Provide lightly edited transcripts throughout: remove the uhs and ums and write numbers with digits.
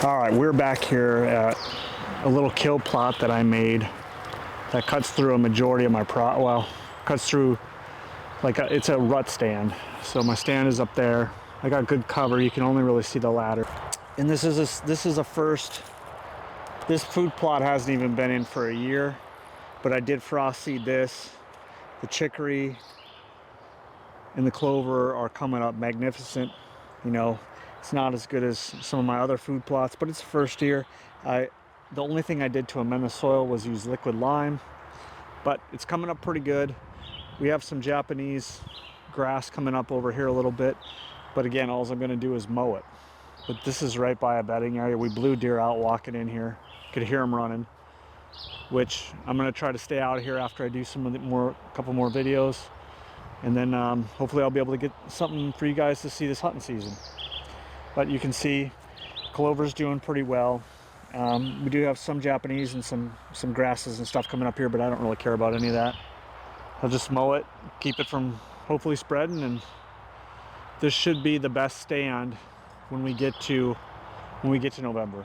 All right, we're back here at a little kill plot that I made that cuts through a majority of my cuts through it's a rut stand. So my stand is up there. I got good cover. You can only really see the ladder. And this is a first. This food plot hasn't even been in for a year, but I did frost seed this. The chicory and the clover are coming up magnificent. You know, it's not as good as some of my other food plots, but it's the first year. The only thing I did to amend the soil was use liquid lime, but it's coming up pretty good. We have some Japanese grass coming up over here a little bit, but again, all I'm going to do is mow it. But this is right by a bedding area. We blew deer out walking in here. Could hear them running, which I'm going to try to stay out of here after I do couple more videos. And then hopefully I'll be able to get something for you guys to see this hunting season. But you can see clover's doing pretty well. We do have some Japanese and some grasses and stuff coming up here, but I don't really care about any of that. I'll just mow it, keep it from hopefully spreading, and this should be the best stand when we get to November.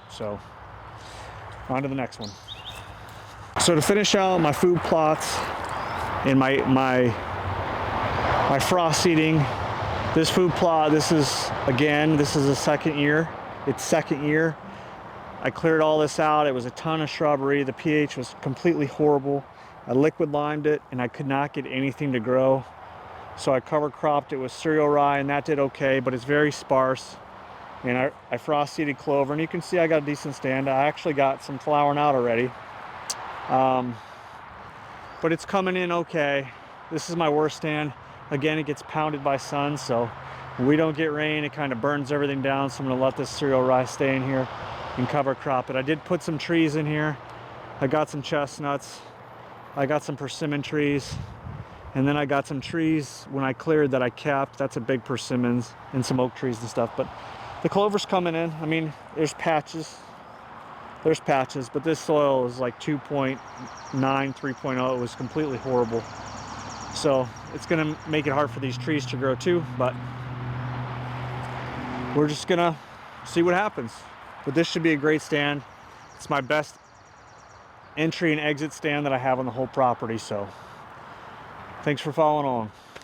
So on to the next one. So to finish out my food plots and my frost seeding, this food plot, this is the second year. It's second year. I cleared all this out. It was a ton of shrubbery. The pH was completely horrible. I liquid limed it and I could not get anything to grow. So I cover cropped it with cereal rye, and that did okay, but it's very sparse. And I frost seeded clover, and you can see I got a decent stand. I actually got some flowering out already. But it's coming in okay. This is my worst stand. Again, it gets pounded by sun, so when we don't get rain, it kind of burns everything down. So I'm gonna let this cereal rye stay in here and cover crop it. I did put some trees in here. I got some chestnuts. I got some persimmon trees. And then I got some trees when I cleared that I kept. That's a big persimmons and some oak trees and stuff. But the clover's coming in. I mean, there's patches. There's patches, but this soil is like 2.9, 3.0. It was completely horrible. So it's gonna make it hard for these trees to grow too, but we're just gonna see what happens. But this should be a great stand. It's my best entry and exit stand that I have on the whole property, so thanks for following along.